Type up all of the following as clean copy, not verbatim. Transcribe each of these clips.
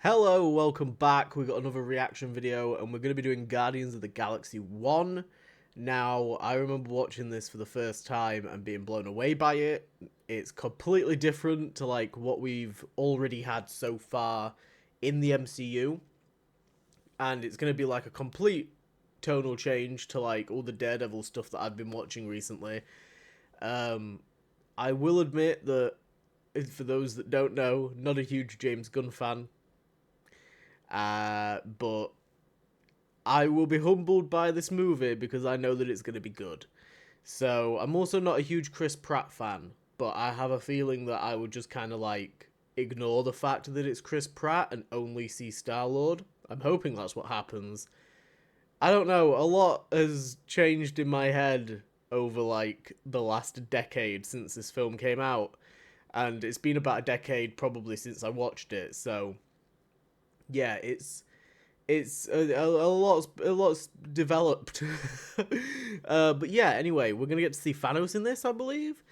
Hello, welcome back. We've got another reaction video and we're going to be doing Guardians of the Galaxy 1. Now, I remember watching this for the first time and being blown away by it. It's completely different to like what we've already had so far in the MCU. And it's going to be like a complete tonal change to like all the Daredevil stuff that I've been watching recently. I will admit that, for those that don't know, not a huge James Gunn fan. But I will be humbled by this movie because I know that it's going to be good. So I'm also not a huge Chris Pratt fan, but I have a feeling that I would just kind of like ignore the fact that it's Chris Pratt and only see Star-Lord. I'm hoping that's what happens. I don't know, a lot has changed in my head over like the last decade since this film came out, and it's been about a decade probably since I watched it, so yeah, it's a lot's developed. But yeah, anyway, we're gonna get to see Thanos in this, I believe.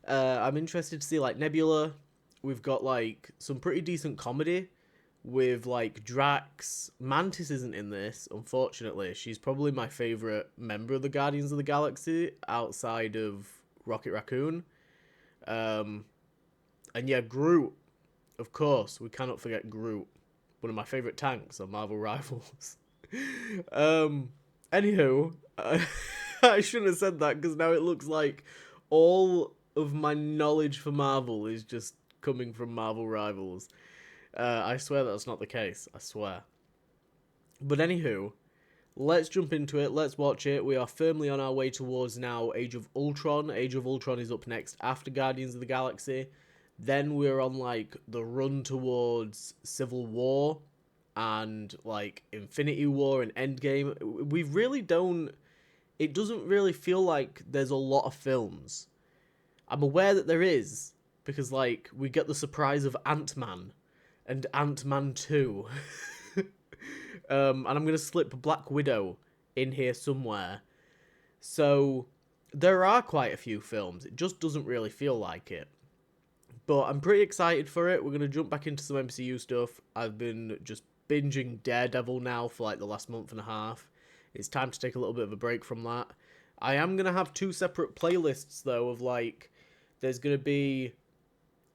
I'm interested to see like Nebula. We've got like some pretty decent comedy with like Drax. Mantis isn't in this, unfortunately. She's probably my favorite member of the Guardians of the Galaxy outside of Rocket Raccoon. And yeah, Groot, of course, we cannot forget Groot. One of my favourite tanks on Marvel Rivals. Anywho, I shouldn't have said that because now it looks like all of my knowledge for Marvel is just coming from Marvel Rivals. I swear that's not the case. I swear. But anywho, let's jump into it. Let's watch it. We are firmly on our way towards now Age of Ultron. Age of Ultron is up next after Guardians of the Galaxy. Then we're on, like, the run towards Civil War and, like, Infinity War and Endgame. We really don't... It doesn't really feel like there's a lot of films. I'm aware that there is, because, like, we get the surprise of Ant-Man and Ant-Man 2. And I'm going to slip Black Widow in here somewhere. So, there are quite a few films. It just doesn't really feel like it. But I'm pretty excited for it. We're going to jump back into some MCU stuff. I've been just binging Daredevil now for like the last month and a half. It's time to take a little bit of a break from that. I am going to have two separate playlists though of like, there's going to be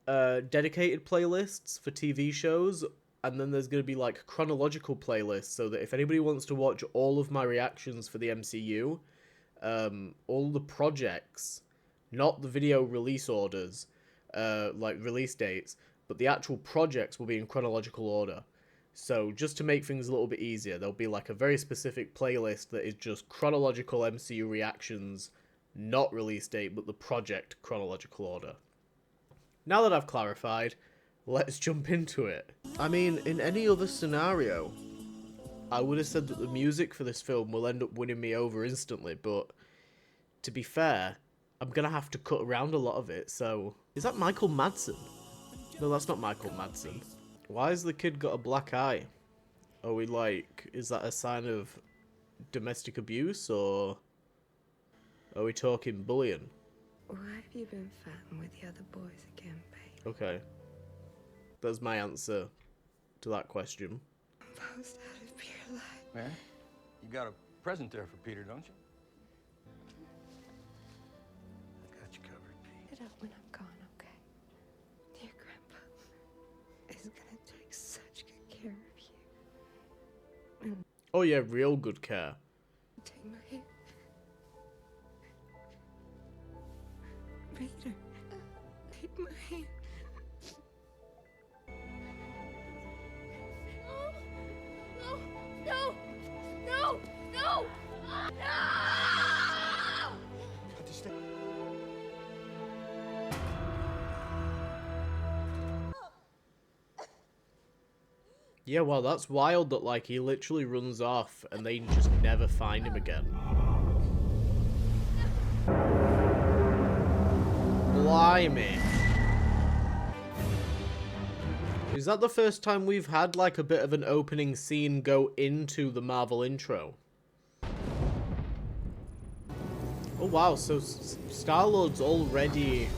dedicated playlists for TV shows. And then there's going to be like chronological playlists so that if anybody wants to watch all of my reactions for the MCU, all the projects, not the video release orders, like release dates, but the actual projects will be in chronological order. So just to make things a little bit easier, there'll be like a very specific playlist that is just chronological MCU reactions, not release date, but the project chronological order. Now that I've clarified, let's jump into it. I mean, in any other scenario, I would have said that the music for this film will end up winning me over instantly, but to be fair, I'm going to have to cut around a lot of it, so... Is that Michael Madsen? No, that's not Michael Madsen. Why has the kid got a black eye? Are we like... Is that a sign of domestic abuse, or... Are we talking bullying? Why have you been fatting with the other boys again, babe? Okay. That's my answer to that question. I'm most out of pure life. Yeah? You got a present there for Peter, don't you? It up when I'm gone, okay? Dear Grandpa is gonna take such good care of you. Oh yeah, real good care. Take my hand. Peter, take my hand. No! No! No! No! Yeah, well, that's wild that, like, he literally runs off and they just never find him again. Blimey. Is that the first time we've had, like, a bit of an opening scene go into the Marvel intro? Oh, wow, so Star-Lord's already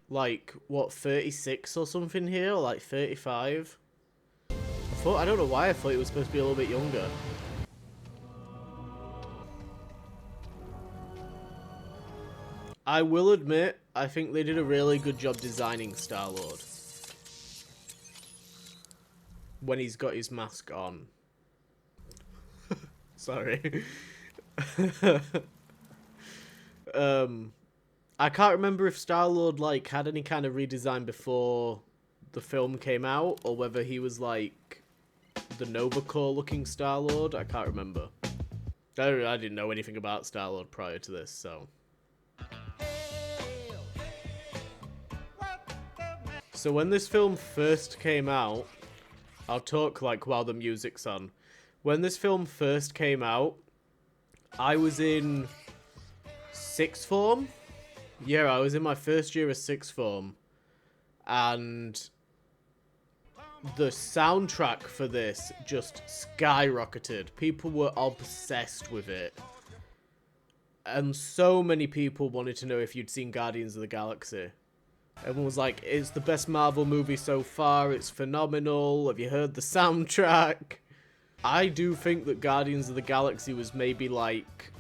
like, what, 36 or something here? Or like 35? I don't know why I thought he was supposed to be a little bit younger. I will admit, I think they did a really good job designing Star-Lord. When he's got his mask on. Sorry. I can't remember if Star-Lord, like, had any kind of redesign before the film came out, or whether he was, like, the Nova Corps looking Star-Lord. I can't remember. I didn't know anything about Star-Lord prior to this, so... So when this film first came out, I'll talk like while the music's on. When this film first came out, I was in sixth form. Yeah, I was in my first year of sixth form. And the soundtrack for this just skyrocketed. People were obsessed with it. And so many people wanted to know if you'd seen Guardians of the Galaxy. Everyone was like, it's the best Marvel movie so far, it's phenomenal, have you heard the soundtrack? I do think that Guardians of the Galaxy was maybe like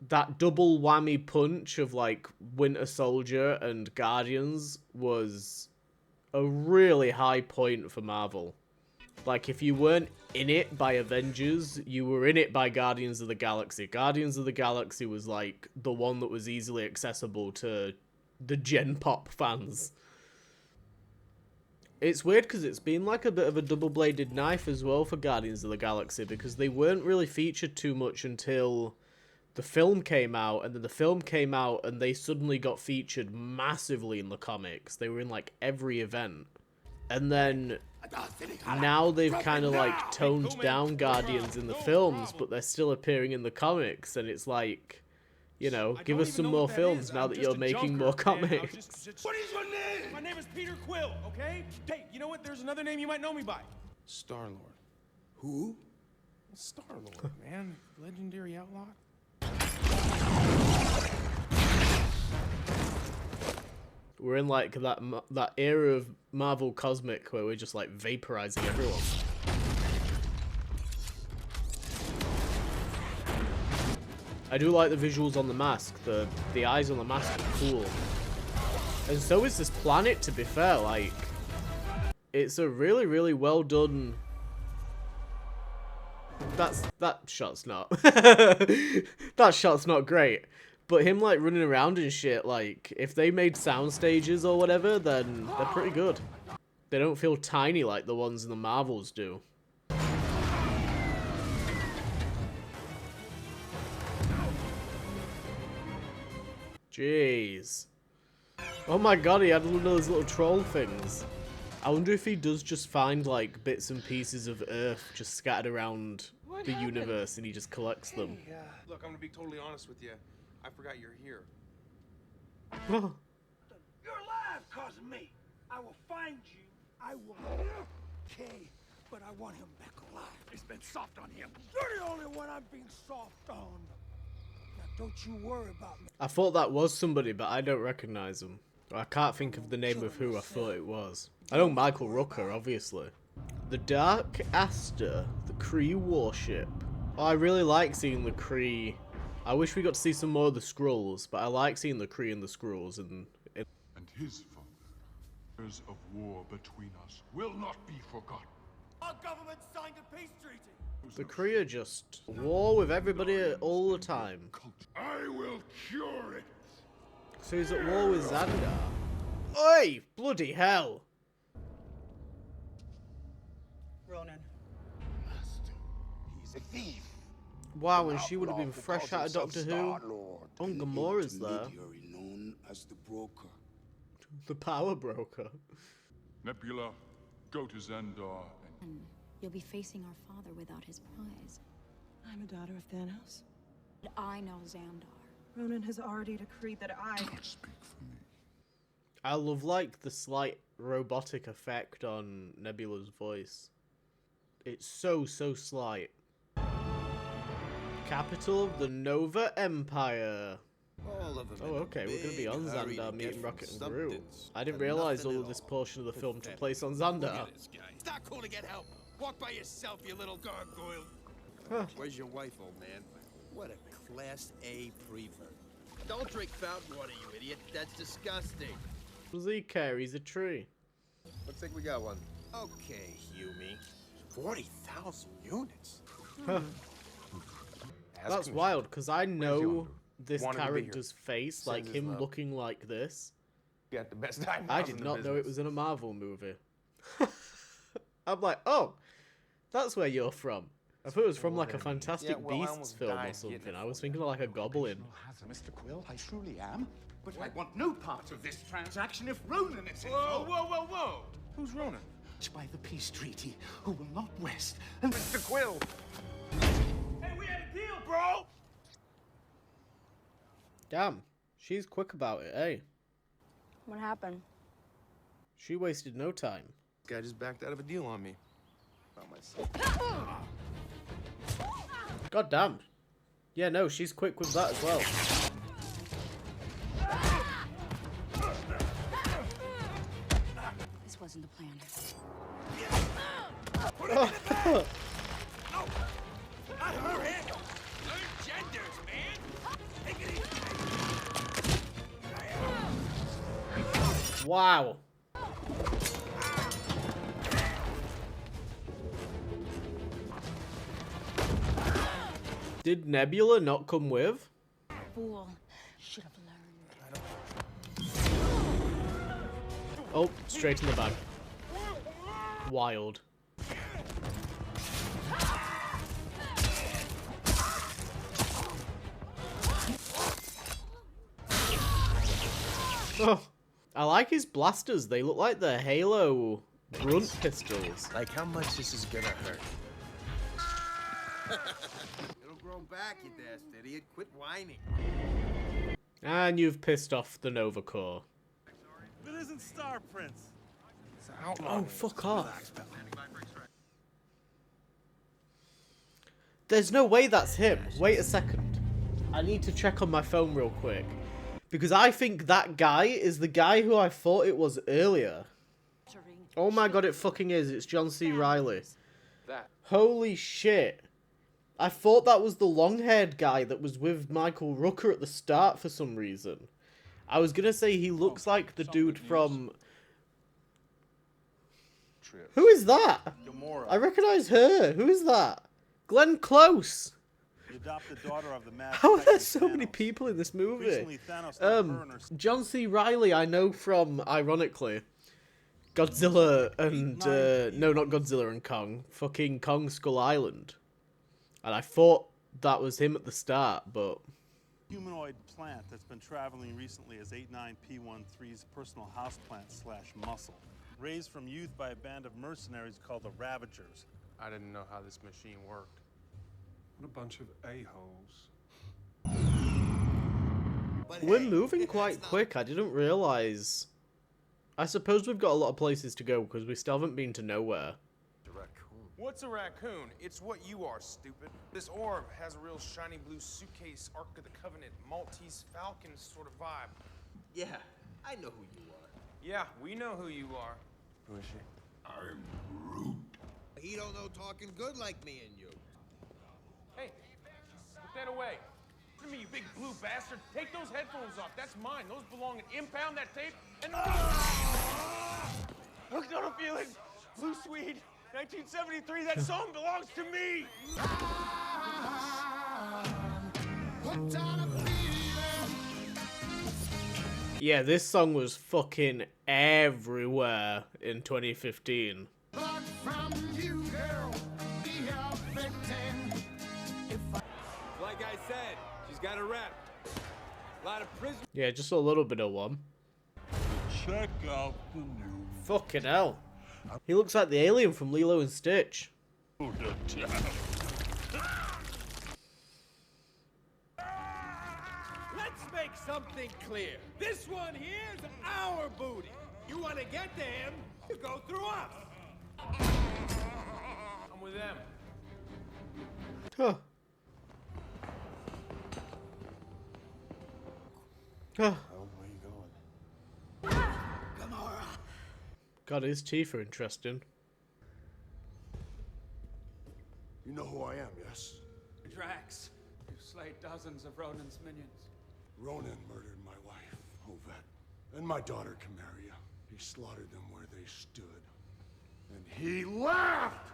that double whammy punch of like Winter Soldier and Guardians was a really high point for Marvel. Like if you weren't in it by Avengers, you were in it by Guardians of the Galaxy. Guardians of the Galaxy was like the one that was easily accessible to the Gen Pop fans. It's weird because it's been like a bit of a double-bladed knife as well for Guardians of the Galaxy, because they weren't really featured too much until the film came out, and then the film came out and they suddenly got featured massively in the comics. They were in like every event. And then now they've kind of like toned down Guardians in the films, but they're still appearing in the comics, and it's like, you know, give us some more films now that you're making more comics. What is your name? My name is Peter Quill, okay? Hey, you know what? There's another name you might know me by. Star-Lord. Who? Star-Lord, man. Legendary outlaw. We're in like that era of Marvel Cosmic where we're just like vaporizing everyone. I do like the visuals on the mask. The eyes on the mask are cool. And so is this planet, to be fair. Like, it's a really, really well done... That shot's not... that shot's not great. But him, like, running around and shit, like, if they made sound stages or whatever, then they're pretty good. They don't feel tiny like the ones in the Marvels do. Jeez. Oh my god, he had one of those little troll things. I wonder if he does just find, like, bits and pieces of Earth just scattered around the universe and he just collects them. Hey, look, I'm gonna be totally honest with you. I forgot you're here. You're alive, cause of me. I will find you. I will. Okay, but I want him back alive. It's been soft on him. You're the only one I'm being soft on. Now, don't you worry about me. I thought that was somebody, but I don't recognize him. I can't think of the name of who I thought it was. I know Michael Rooker, obviously. The Dark Aster, the Kree warship. Oh, I really like seeing the Kree. I wish we got to see some more of the Skrulls, but I like seeing the Kree and the Skrulls. And his father. Years of war between us will not be forgotten. Our government signed a peace treaty. the Kree are just war with everybody all the time. I will cure it. So he's at war with Xandar. Oi! Bloody hell! Ronan. Master, he's a thief. Wow, and she would have been fresh out of Doctor Who. Oh, Gamora's there. Known as the Broker. The Power Broker. Nebula, go to Xandar and... You'll be facing our father without his prize. I'm a daughter of Thanos. I know Xandar. Ronan has already decreed that I... Don't speak for me. I love, like, the slight robotic effect on Nebula's voice. It's so slight. Capital of the Nova Empire. Oh, okay, we're gonna be on Xandar meeting Rocket and Groot. I didn't realize all of this portion of the film took place on Xandar. Start calling it help. Walk by yourself, you little gargoyle. Huh. Where's your wife, old man? What a Class A prevert. Don't drink fountain water, you idiot. That's disgusting. Does he care? He's a tree. Looks like we got one. Okay, Hughie. 40,000 units. Huh. That's wild, because I know this Wanted to be character's face, like his him love. looking like this. You got the best eyebrows I in did the not know it business. was in a Marvel movie. I'm like, oh, that's where you're from. I thought it was from like a Fantastic Yeah, well, I Beasts almost film or died getting something. it I was for thinking of like a goblin. Mr. Quill, I truly am. But I want no part of this transaction if Ronan is involved. Whoa! Who's Ronan? By the peace treaty, who will not rest. And Mr. Quill! Hey, we had a deal, bro! Damn, she's quick about it, eh? What happened? She wasted no time. This guy just backed out of a deal on me. About myself. God damn. Yeah, no, she's quick with that as well. This wasn't the plan. Not her hand. Learn genders, man. Take it easy. Wow. Did Nebula not come with? Fool. Should have learned. Oh, straight in the bag. Wild. Oh, I like his blasters. They look like the Halo grunt pistols. Like how much this is gonna hurt. It'll grow back, you dashed idiot. Quit whining. And you've pissed off the Nova Corps. It isn't Star Prince. Oh, fuck off. There's no way that's him. Wait a second. I need to check on my phone real quick. Because I think that guy is the guy who I thought it was earlier. Oh my god, it fucking is. It's John C. Reilly. That. Holy shit. I thought that was the long-haired guy that was with Michael Rooker at the start for some reason. I was gonna say he looks like the dude from... Who is that? Gamora, I recognize her. Who is that? Glenn Close. the adopted daughter of the mad How are there detective so many Thanos. people in this movie? Recently, Thanos let her and her John C. Reilly, I know from, ironically, Godzilla and, no, not Godzilla and Kong, fucking Kong Skull Island. And I thought that was him at the start, but... humanoid plant that's been traveling recently as 89P13's personal houseplant / muscle. Raised from youth by a band of mercenaries called the Ravagers. I didn't know how this machine worked. What a bunch of a-holes. We're moving quite quick. I didn't realize. I suppose we've got a lot of places to go because we still haven't been to nowhere. What's a raccoon? It's what you are, stupid. This orb has a real shiny blue suitcase, Ark of the Covenant, Maltese Falcon sort of vibe. Yeah, I know who you are. Yeah, we know who you are. Who is she? I'm Groot. He don't know talking good like me and you. Hey, put that away. Listen to me, you big blue bastard. Take those headphones off. That's mine. Those belong in. Impound that tape and... Hooked on a feeling. Blue Swede. 1973. That song belongs to me. Yeah, this song was fucking everywhere in 2015. Like I said, she's got a rep. A lot of prison. Yeah, just a little bit of one. Check out the new Fucking hell. He looks like the alien from Lilo and Stitch. Let's make something clear. This one here's our booty. You want to get to him, you go through us. I'm with them. Huh. Huh. Oh, where you going? Gamora. God, his teeth are interesting. You know who I am, yes? Drax, you slayed dozens of Ronan's minions. Ronan murdered my wife, Ovet, and my daughter, Camaria. He slaughtered them where they stood. And he laughed!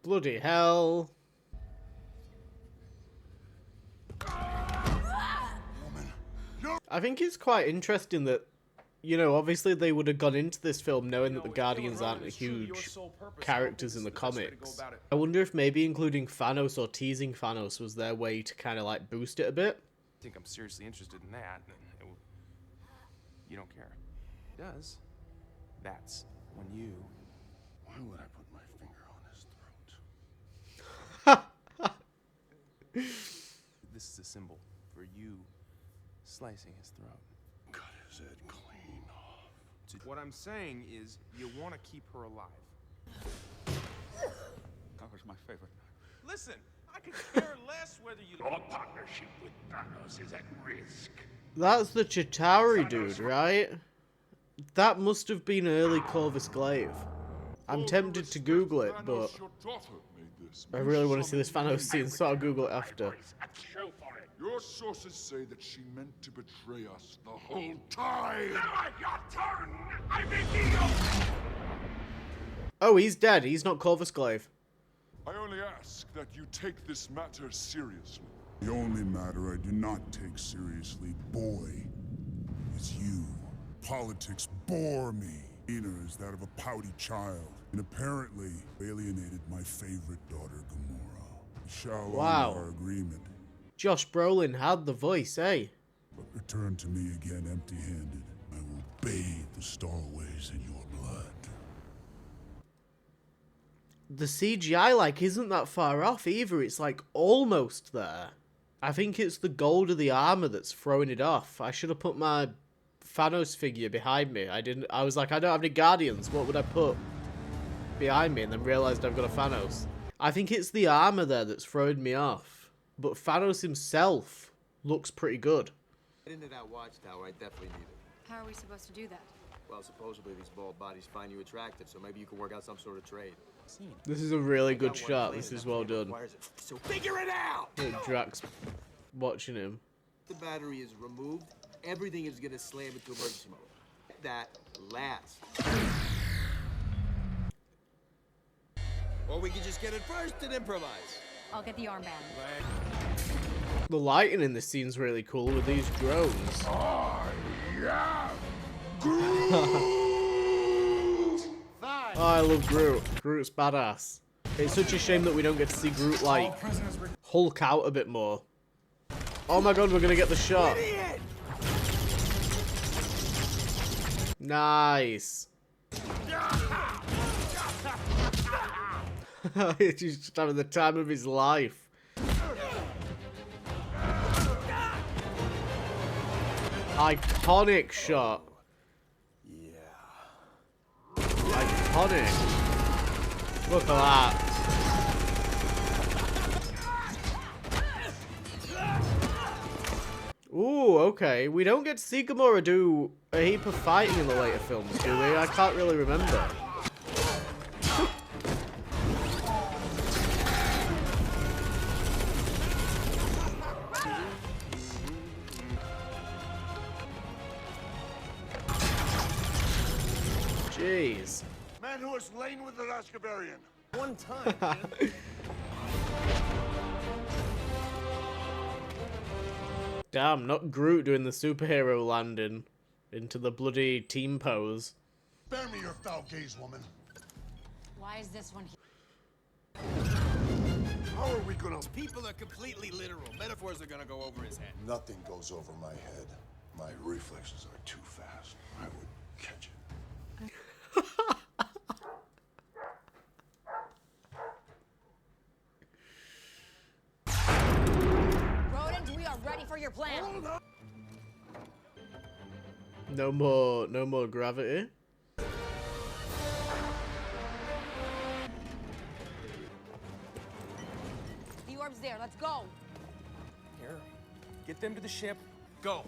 Bloody hell. I think it's quite interesting that, you know, obviously they would have gone into this film knowing that the Guardians aren't huge characters in the comics. I wonder if maybe including Thanos or teasing Thanos was their way to kind of like boost it a bit. I think I'm seriously interested in that. You don't care. It does. That's when you... Why would I put my finger on his throat? This is a symbol for you slicing his throat. Cut his head clean off. What I'm saying is, you want to keep her alive. That was my favorite. Listen, I could care less whether you... Your partnership with Thanos is at risk. That's the Chitauri dude, right? That must have been early Corvus Glaive. I'm tempted to Google it, but I really want to see this Thanos scene, so I'll Google it after. Your sources say that she meant to betray us the whole time. Now your turn! I'm Benicio! Oh, he's dead. He's not Corvus Glaive. I only ask that you take this matter seriously. The only matter I do not take seriously, boy, is you. Politics bore me. Ina is that of a pouty child, and apparently alienated my favorite daughter, Gamora. We shall honor our agreement. Josh Brolin had the voice, eh? But return to me again empty-handed. I will bathe the Starways in your blood. The CGI, like, isn't that far off either. It's, like, almost there. I think it's the gold of the armor that's throwing it off. I should have put my Thanos figure behind me. I was like, I don't have any Guardians. What would I put behind me? And then realized I've got a Thanos. I think it's the armor there that's throwing me off. But Thanos himself looks pretty good. Into that watchtower, I definitely need it. How are we supposed to do that? Well, supposedly these bald bodies find you attractive, so maybe you can work out some sort of trade. This is a really good shot. This is well done. So figure it out! Hey, Drax watching him. The battery is removed. Everything is gonna slam into emergency mode. That lasts. Or we can just get it first and improvise. I'll get the armband. The lighting in this scene's really cool with these drones. I am Oh, I love Groot. Groot's badass. It's such a shame that we don't get to see Groot, like, Hulk out a bit more. Oh my god, we're gonna get the shot. Nice. He's just having the time of his life. Iconic shot. Yeah. Iconic. Look at that. Ooh, okay. We don't get to see Gamora do a heap of fighting in the later films, do we? I can't really remember. Jeez. man who has lain with the Rascabarian. One time. Damn, not Groot doing the superhero landing into the bloody team pose. Spare me your foul gaze, woman. Why is this one here? How are we gonna... People are completely literal. Metaphors are gonna go over his head. Nothing goes over my head. My reflexes are too fast. I would catch it. Rodent, we are ready for your plan. No more gravity. The orb's there. Let's go. Here, get them to the ship. Go.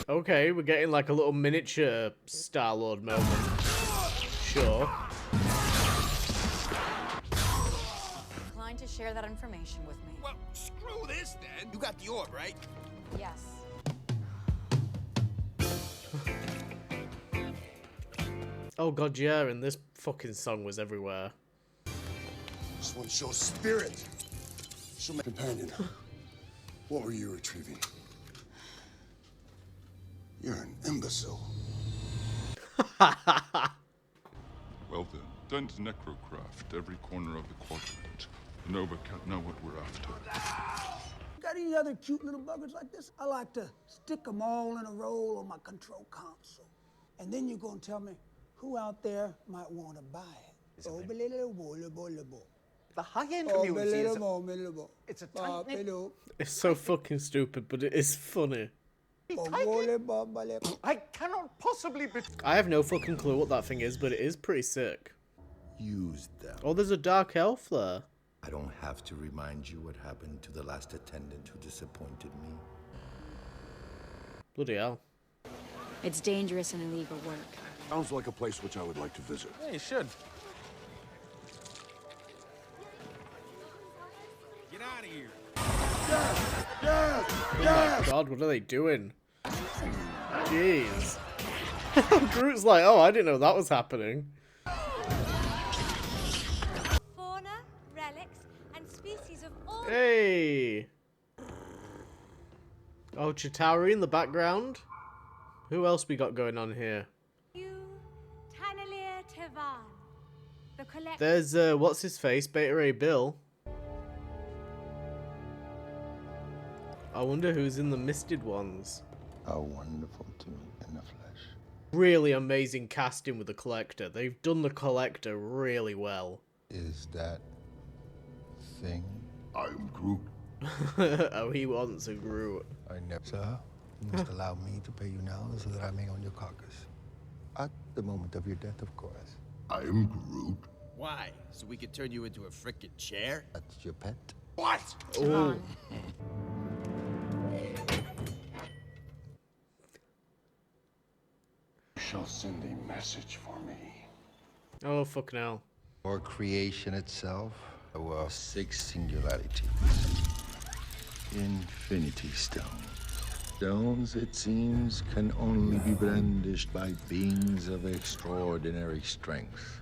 Okay, we're getting like a little miniature Star-Lord moment. Sure. Decline to share that information with me. Well, screw this then. You got the orb, right? Yes. Oh god, yeah, and this fucking song was everywhere. This one shows spirit. Show my companion. What were you retrieving? You're an imbecile. Well then, dent necrocraft every corner of the quadrant. The Nova can't know what we're after. Got any other cute little buggers like this? I like to stick them all in a row on my control console. And then you're gonna tell me who out there might want to buy it. The high-end community is it's a tight-knit... It's so fucking stupid, but it is funny. I cannot possibly be... I have no fucking clue what that thing is, but it is pretty sick. Use them. Oh, there's a dark elf there. I don't have to remind you what happened to the last attendant who disappointed me. Bloody hell. It's dangerous and illegal work. Sounds like a place which I would like to visit. Yeah, you should. Get out of here. Oh my god, what are they doing? Jeez. Groot's like, oh, I didn't know that was happening. Fauna, relics, and species of all... Hey! Oh, Chitauri in the background. Who else we got going on here? There's, what's his face? Beta Ray Bill. I wonder who's in the misted ones. How wonderful to me in the flesh. Really amazing casting with the Collector. They've done the Collector really well. Is that thing? I'm Groot. Oh, he wants a Groot. I never. Sir, you must allow me to pay you now so that I may own your carcass. At the moment of your death, of course. I'm Groot. Why? So we could turn you into a frickin' chair? That's your pet? What? Oh. You shall send a message for me. Oh, fucking hell. Or creation itself, or 6 singularities. Infinity Stones. Stones, it seems, can only be brandished by beings of extraordinary strength.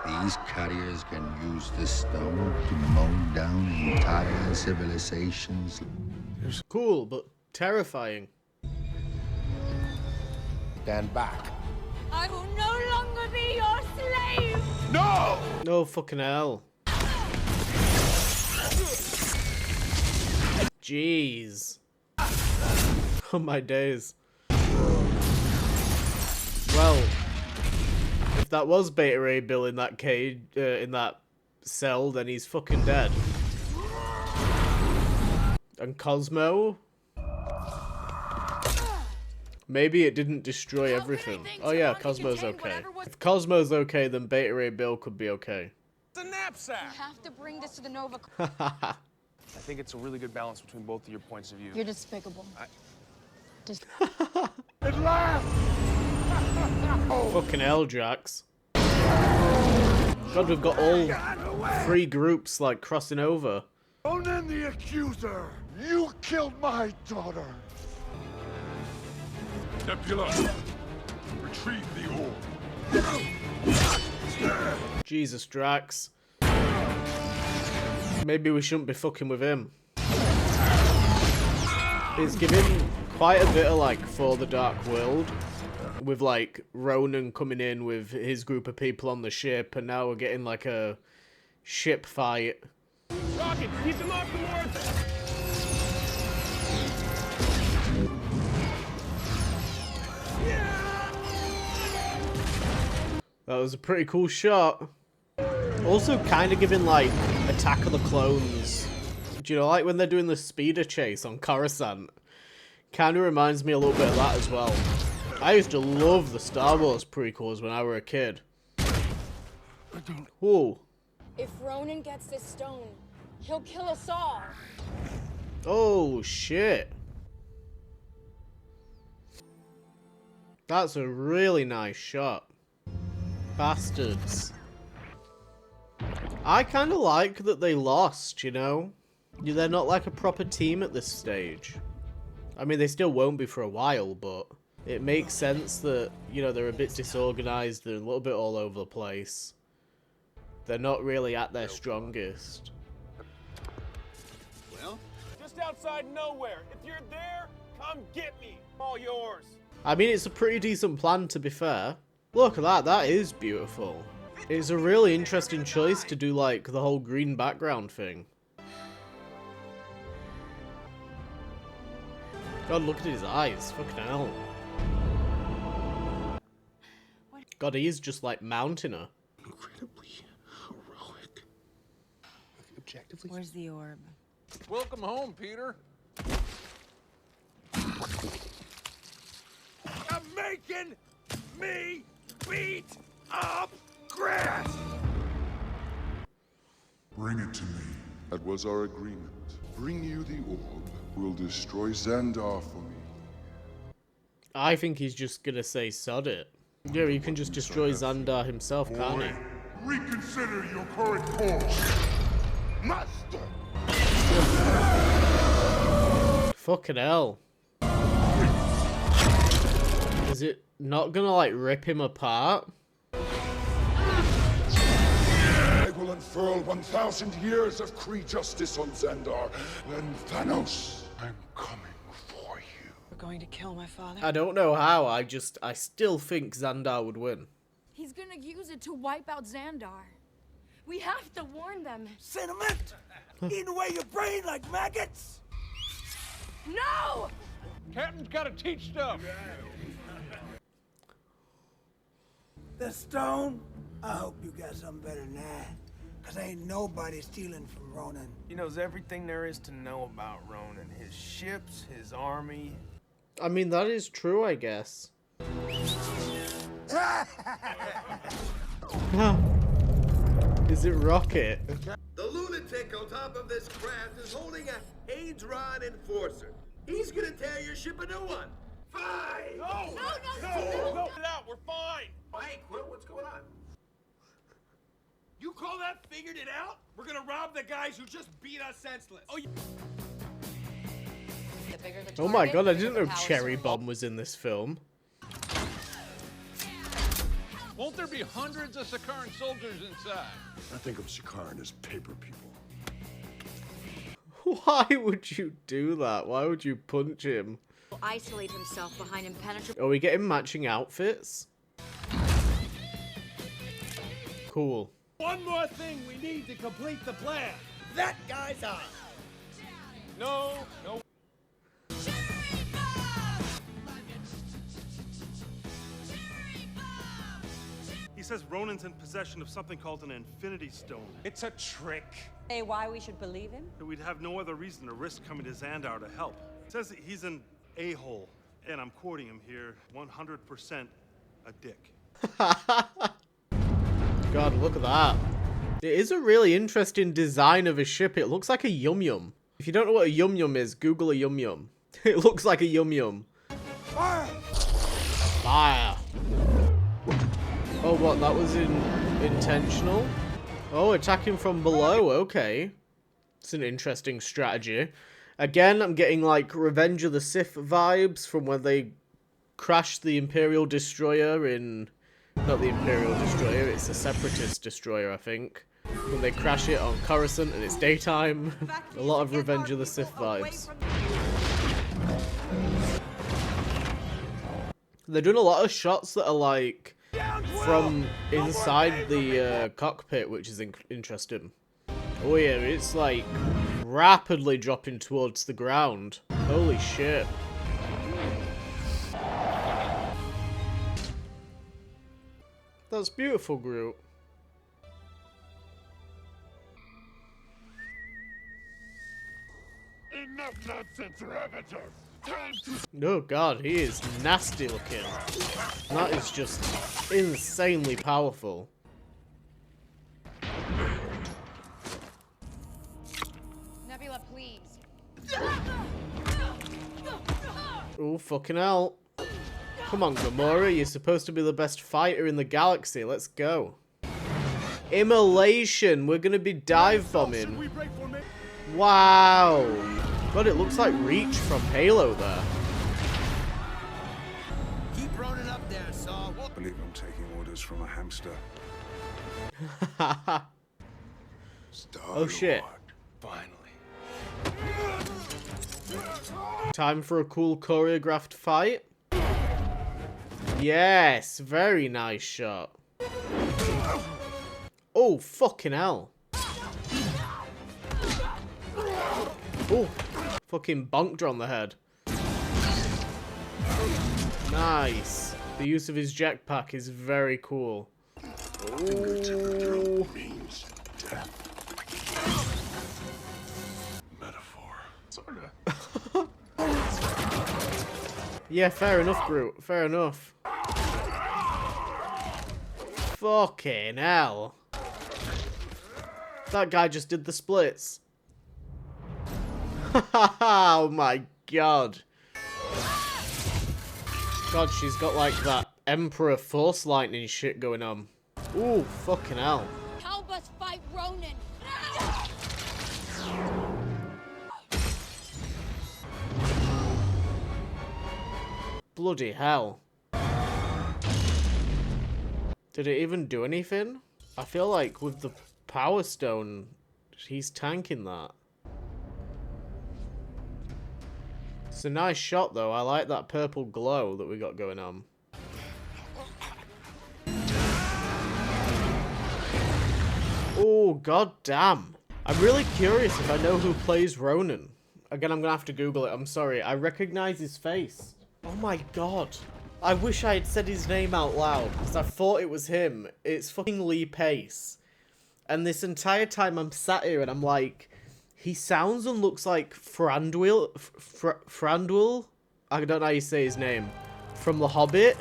These carriers can use the stone to mow down entire civilizations. Cool, but terrifying. Stand back. I will no longer be your slave! No! No fucking hell. Jeez. Oh my days. Well, if that was Beta Ray Bill in that cage, in that cell, then he's fucking dead. And Cosmo? Maybe it didn't destroy everything. Oh yeah, Cosmo's okay. If Cosmo's okay, then Beta Ray Bill could be okay. It's a knapsack! You have to bring this to the Nova... I think it's a really good balance between both of your points of view. You're despicable. At last! Fucking hell, Drax. God, we've got all 3 groups, like, crossing over. Ronan the Accuser! You killed my daughter! Nebula! Retrieve the orb! Jesus, Drax. Maybe we shouldn't be fucking with him. It's giving quite a bit of, like, For the Dark World. With, like, Ronan coming in with his group of people on the ship, and now we're getting, like, a ship fight. Rocket, keep them off the warhead! That was a pretty cool shot. Also kind of giving, like, Attack of the Clones. Do you know, like when they're doing the speeder chase on Coruscant? Kind of reminds me a little bit of that as well. I used to love the Star Wars prequels when I was a kid. Whoa. If Ronan gets this stone, he'll kill us all. Oh, shit. That's a really nice shot. Bastards. I kind of like that they lost, you know? They're not like a proper team at this stage. I mean, they still won't be for a while, but it makes sense that, you know, they're a bit disorganized, they're a little bit all over the place. They're not really at their strongest. Well, just outside nowhere. If you're there, come get me. All yours. I mean, it's a pretty decent plan, to be fair. Look at that, that is beautiful. It's a really interesting choice to do, like, the whole green background thing. God, look at his eyes. Fucking hell. God, he is just, like, mounting her. Incredibly heroic. Objectively. Where's the orb? Welcome home, Peter. You're making me beat up grass! Bring it to me. That was our agreement. Bring you the orb. We'll destroy Xandar for me. I think he's just gonna say sod it. Yeah, he can just destroy Xandar himself, can't he? Reconsider your current course. Master! Fucking hell. Is it not gonna, like, rip him apart? I will unfurl 1,000 years of Kree justice on Xandar. Then Thanos, I'm coming for you. We're going to kill my father? I don't know how, I still think Xandar would win. He's gonna use it to wipe out Xandar. We have to warn them. Sentiment! Eating away your brain like maggots! No! Captain's gotta teach stuff. The stone? I hope you got something better than that. Cause ain't nobody stealing from Ronan. He knows everything there is to know about Ronan. His ships, his army. I mean, that is true, I guess. Is it Rocket? The lunatic on top of this craft is holding a Hadron enforcer. He's gonna tear your ship a new one. Fine! No! No! Get out, we're fine! Hey, Quill, what's going on? You call that figured it out? We're gonna rob the guys who just beat us senseless. Oh, Oh my god, I didn't know Cherry Bomb was in this film. Won't there be hundreds of Sakaran soldiers inside? I think of Sakaran as paper people. Why would you do that? Why would you punch him? Will isolate himself behind impenetrable. Are we getting matching outfits? Cool. one more thing we need to complete the plan. That guy's eye. No. He says Ronan's in possession of something called an Infinity Stone. It's a trick. Say why we should believe him? We'd have no other reason to risk coming to Xandar to help. Says that he's an a-hole, and I'm quoting him here, 100% a dick. God, look at that. It is a really interesting design of a ship. It looks like a yum-yum. If you don't know what a yum-yum is, Google a yum-yum. It looks like a yum-yum. Fire! Fire. Oh, what? That was intentional? Oh, attacking from below. Okay. It's an interesting strategy. Again, I'm getting, like, Revenge of the Sith vibes from when they crashed the Imperial Destroyer in... Not the Imperial Destroyer, it's the Separatist Destroyer, I think. When they crash it on Coruscant and it's daytime. A lot of Revenge of the Sith vibes. They're doing a lot of shots that are, like... from inside the cockpit, which is interesting. Oh yeah, it's like rapidly dropping towards the ground. Holy shit. That's beautiful, Groot. Enough nonsense, Ravager! Oh god, he is nasty looking. That is just insanely powerful. Nebula, please. Oh, fucking hell. Come on, Gamora, you're supposed to be the best fighter in the galaxy. Let's go. Immolation. We're gonna be dive bombing. Wow. God, it looks like Reach from Halo there. Keep Ronan up there, Saul. I believe I'm taking orders from a hamster. Oh shit. Finally. Time for a cool choreographed fight. Yes, very nice shot. Oh, fucking hell. Oh, fucking bonked her on the head. Nice. The use of his jetpack is very cool. Oh. Yeah, fair enough, Groot. Fair enough. Fucking hell. That guy just did the splits. Oh my god. God, she's got like that Emperor Force Lightning shit going on. Ooh, fucking hell. Help us fight Ronan. Bloody hell. Did it even do anything? I feel like with the Power Stone, he's tanking that. It's a nice shot though. I like that purple glow that we got going on. Oh, god damn. I'm really curious if I know who plays Ronan. Again, I'm gonna have to Google it. I'm sorry. I recognize his face. Oh my god. I wish I had said his name out loud, because I thought it was him. It's fucking Lee Pace. And this entire time I'm sat here and I'm like, he sounds and looks like Frandwell? I don't know how you say his name. From The Hobbit.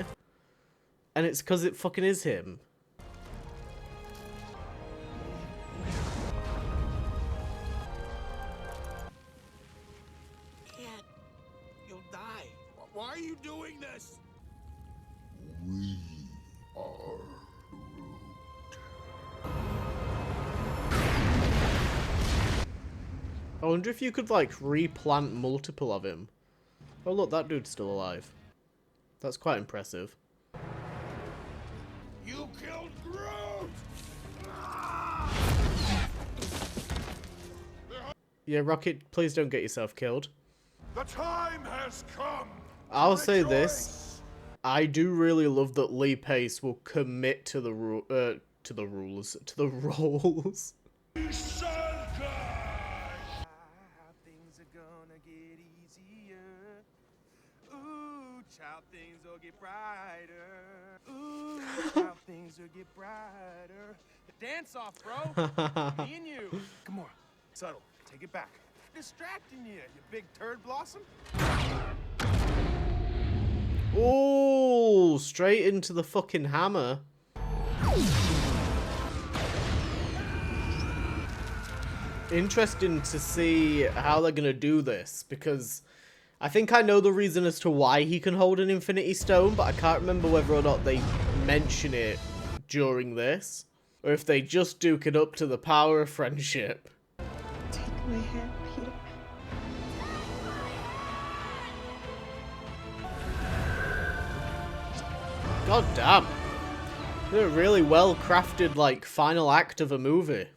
And it's because it fucking is him. You'll die. Why are you doing this? We are I wonder if you could, like, replant multiple of him. Oh, look, that dude's still alive. That's quite impressive. You killed Groot! Yeah, Rocket, please don't get yourself killed. The time has come. I'll say this. I do really love that Lee Pace will commit to the roles. Things are gonna get easier. Ooh, child, things will get brighter. Ooh, child, things will get brighter. Dance off, bro. Me and you. Come on, subtle. Take it back. Distracting you, you big turd blossom. Ooh, straight into the fucking hammer. Interesting to see how they're gonna do this, because I think I know the reason as to why he can hold an Infinity Stone, but I can't remember whether or not they mention it during this, or if they just duke it up to the power of friendship. Take my hand, Peter. God damn. It's a really well crafted, like, final act of a movie.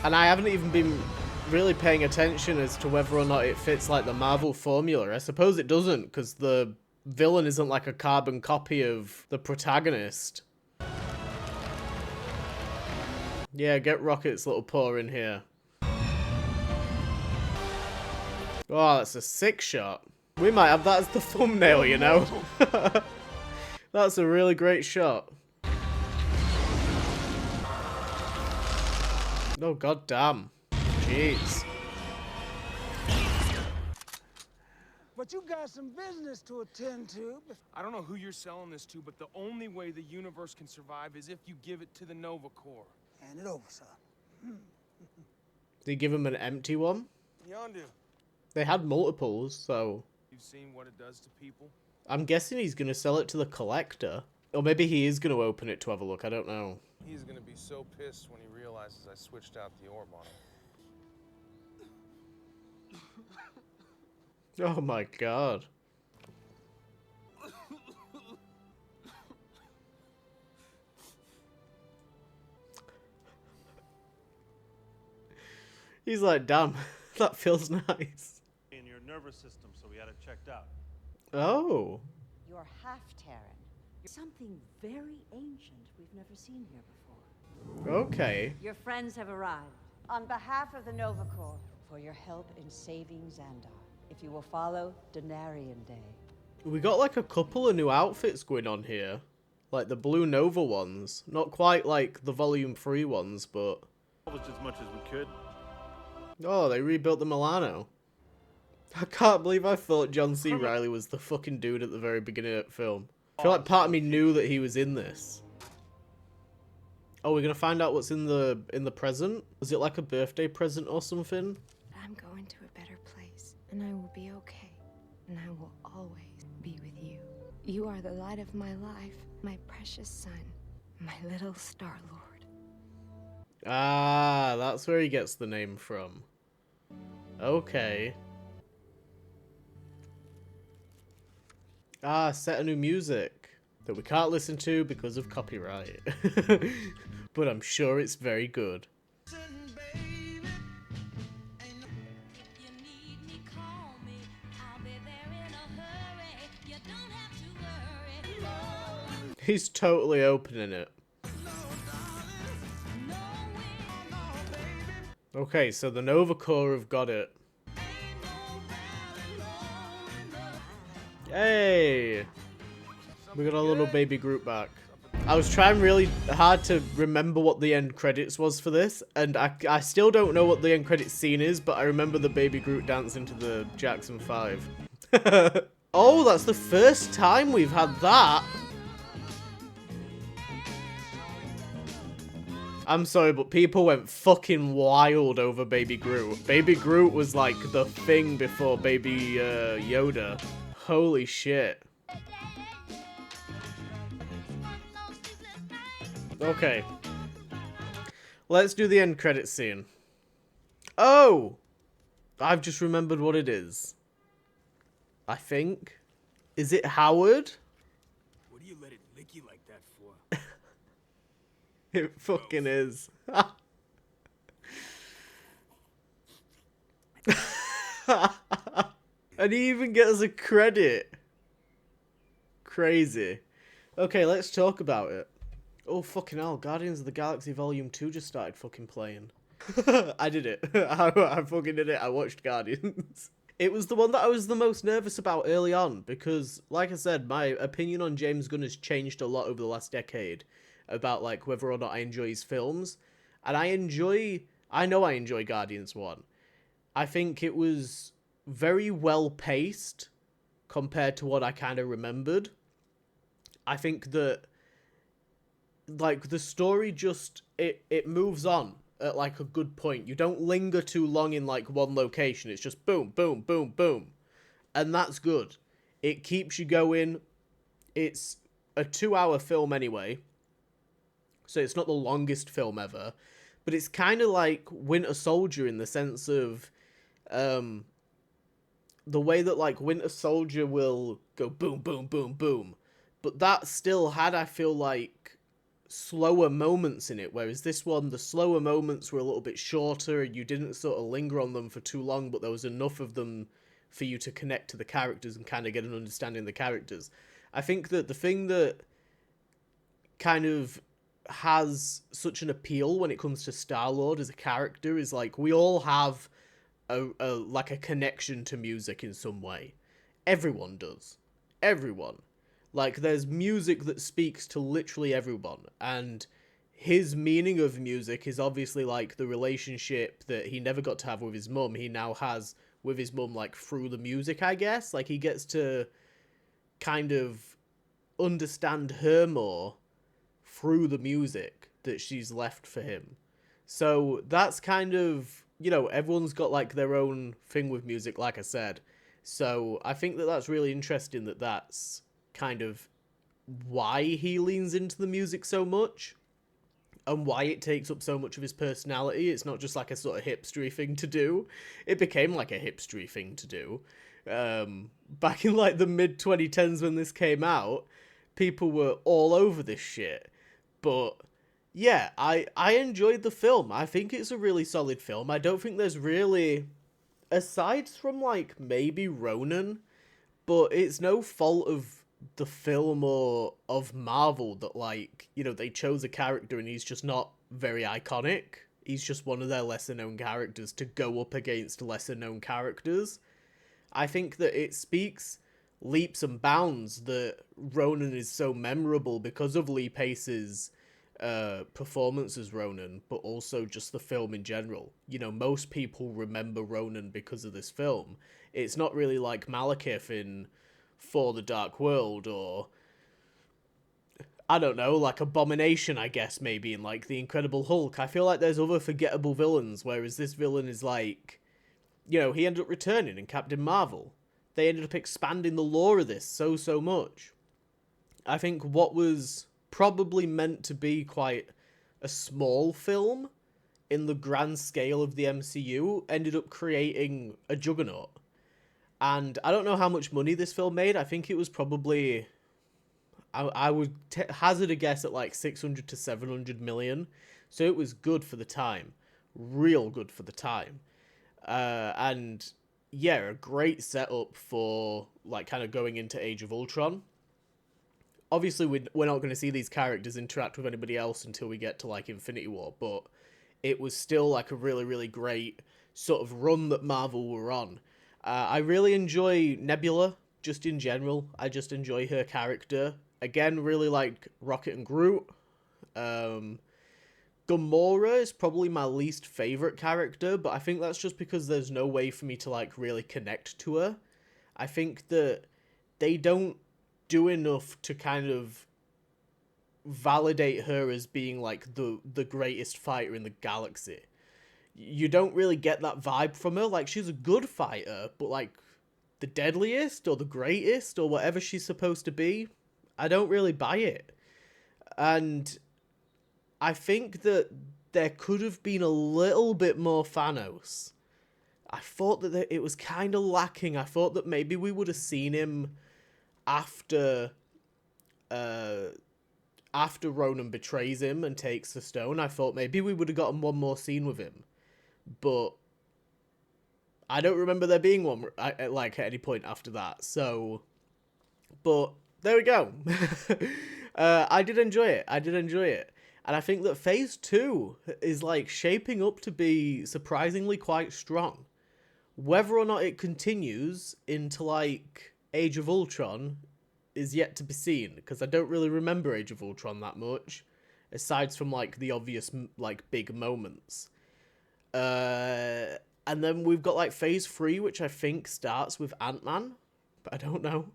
And I haven't even been really paying attention as to whether or not it fits, like, the Marvel formula. I suppose it doesn't, because the villain isn't like a carbon copy of the protagonist. Yeah, get Rocket's little paw in here. Oh, that's a sick shot. We might have that as the thumbnail, you know? That's a really great shot. Oh, god damn. Jeez. But you got some business to attend to. I don't know who you're selling this to, but the only way the universe can survive is if you give it to the Nova Corps. Hand it over, son. Did you give him an empty one? Yondu. They had multiples, so... You've seen what it does to people? I'm guessing he's going to sell it to the collector. Or maybe he is going to open it to have a look. I don't know. He's gonna be so pissed when he realizes I switched out the orb on him. Oh my god. He's like, damn, that feels nice. In your nervous system, so we had it checked out. Oh. You're half Terran. Something very ancient we've never seen here before. Okay. Your friends have arrived. On behalf of the Nova Corps, for your help in saving Xandar. If you will follow Denarian Day. We got like a couple of new outfits going on here. Like the Blue Nova ones. Not quite like the Volume 3 ones, but... Salvaged as much as we could. Oh, they rebuilt the Milano. I can't believe I thought John C. Reilly was the fucking dude at the very beginning of the film. I feel like part of me knew that he was in this. Oh, we're gonna find out what's in the present? Was it like a birthday present or something? I'm going to a better place, and I will be okay. And I will always be with you. You are the light of my life, my precious son, my little Star-Lord. Ah, that's where he gets the name from. Okay. Ah, set a new music that we can't listen to because of copyright. But I'm sure it's very good. He's totally opening it. Okay, so the Nova Corps have got it. Hey! We got a little baby Groot back. I was trying really hard to remember what the end credits was for this, and I still don't know what the end credits scene is, but I remember the baby Groot dancing to the Jackson 5. Oh, that's the first time we've had that! I'm sorry, but people went fucking wild over Baby Groot. Baby Groot was like the thing before Baby Yoda. Holy shit. Okay. Let's do the end credit scene. Oh! I've just remembered what it is. I think. Is it Howard? What do you let it lick you like that for? It fucking is. And he even gets a credit. Crazy. Okay, let's talk about it. Oh, fucking hell. Guardians of the Galaxy Volume 2 just started fucking playing. I did it. I fucking did it. I watched Guardians. It was the one that I was the most nervous about early on because, like I said, my opinion on James Gunn has changed a lot over the last decade about, like, whether or not I enjoy his films. And I know I enjoy Guardians 1. I think it was very well paced compared to what I kind of remembered. I think that, like, the story just, it moves on at, like, a good point. You don't linger too long in, like, one location. It's just boom, boom, boom, boom. And that's good. It keeps you going. It's a 2-hour film anyway. So it's not the longest film ever. But it's kind of like Winter Soldier in the sense of the way that, like, Winter Soldier will go boom, boom, boom, boom. But that still had, I feel like, slower moments in it. Whereas this one, the slower moments were a little bit shorter. And you didn't sort of linger on them for too long. But there was enough of them for you to connect to the characters and kind of get an understanding of the characters. I think that the thing that kind of has such an appeal when it comes to Star-Lord as a character is, like, we all have like a connection to music in some way. Everyone does. Everyone. Like, there's music that speaks to literally everyone, and his meaning of music is obviously, like, the relationship that he never got to have with his mum, he now has with his mum, like, through the music, I guess. Like, he gets to kind of understand her more through the music that she's left for him. So that's kind of, you know, everyone's got, like, their own thing with music, like I said. So I think that that's really interesting, that that's kind of why he leans into the music so much and why it takes up so much of his personality. It's not just like a sort of hipstery thing to do. It became like a hipstery thing to do. Back in like the mid-2010s when this came out, people were all over this shit. But yeah, I enjoyed the film. I think it's a really solid film. I don't think there's really, aside from like maybe Ronan, but it's no fault of the film or of Marvel that, like, you know, they chose a character and he's just not very iconic. He's just one of their lesser known characters to go up against lesser known characters. I think that it speaks leaps and bounds that Ronan is so memorable because of Lee Pace's performance as Ronan, but also just the film in general. You know, most people remember Ronan because of this film. It's not really like Malekith in For the Dark World, or I don't know, like Abomination, I guess, maybe, in like The Incredible Hulk. I feel like there's other forgettable villains, whereas this villain is like, you know, he ended up returning in Captain Marvel. They ended up expanding the lore of this so much. I think what was probably meant to be quite a small film in the grand scale of the MCU ended up creating a juggernaut. And I don't know how much money this film made. I think it was probably, I would hazard a guess at like 600 to 700 million. So it was good for the time. Real good for the time. And yeah, a great setup for like kind of going into Age of Ultron. Obviously, we're not going to see these characters interact with anybody else until we get to like Infinity War. But it was still like a really, really great sort of run that Marvel were on. I really enjoy Nebula, just in general. I just enjoy her character. Again, really like Rocket and Groot. Gamora is probably my least favourite character, but I think that's just because there's no way for me to like really connect to her. I think that they don't do enough to kind of validate her as being like the greatest fighter in the galaxy. You don't really get that vibe from her. Like, she's a good fighter, but like the deadliest or the greatest or whatever she's supposed to be, I don't really buy it. And I think that there could have been a little bit more Thanos. I thought that it was kind of lacking. I thought that maybe we would have seen him after Ronan betrays him and takes the stone. I thought maybe we would have gotten one more scene with him. But I don't remember there being one like at any point after that. So, but there we go. I did enjoy it. And I think that Phase 2 is like shaping up to be surprisingly quite strong. Whether or not it continues into like Age of Ultron is yet to be seen, because I don't really remember Age of Ultron that much, aside from like the obvious like big moments. And then we've got like Phase 3, which I think starts with Ant-Man, but I don't know.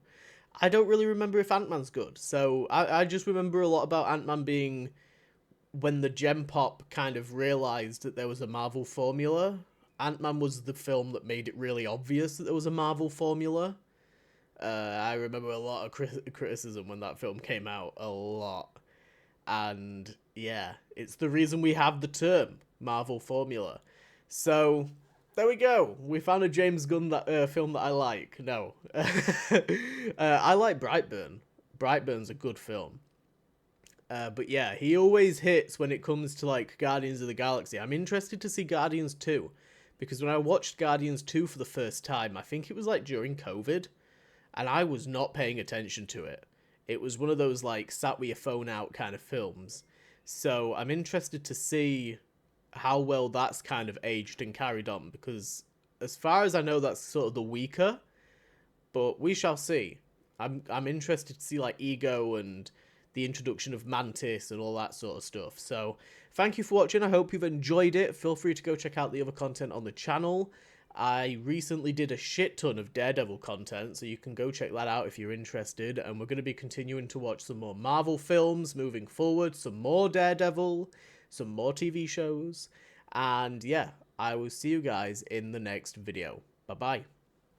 I don't really remember if Ant-Man's good, so I just remember a lot about Ant-Man being when the Gem Pop kind of realised that there was a Marvel formula. Ant-Man was the film that made it really obvious that there was a Marvel formula. I remember a lot of criticism when that film came out, a lot. And yeah, it's the reason we have the term Marvel formula. So there we go. We found a James Gunn film that I like. No. I like Brightburn. Brightburn's a good film. But yeah, he always hits when it comes to like Guardians of the Galaxy. I'm interested to see Guardians 2, because when I watched Guardians 2 for the first time, I think it was like during COVID, and I was not paying attention to it. It was one of those like sat with your phone out kind of films. So I'm interested to see how well that's kind of aged and carried on, because as far as I know, that's sort of the weaker, but we shall see. I'm interested to see like Ego and the introduction of Mantis and all that sort of stuff. So thank you for watching. I hope you've enjoyed it. Feel free to go check out the other content on the channel. I recently did a shit ton of Daredevil content, so you can go check that out if you're interested. And we're going to be continuing to watch some more Marvel films moving forward, some more Daredevil, some more TV shows. And yeah, I will see you guys in the next video. Bye-bye.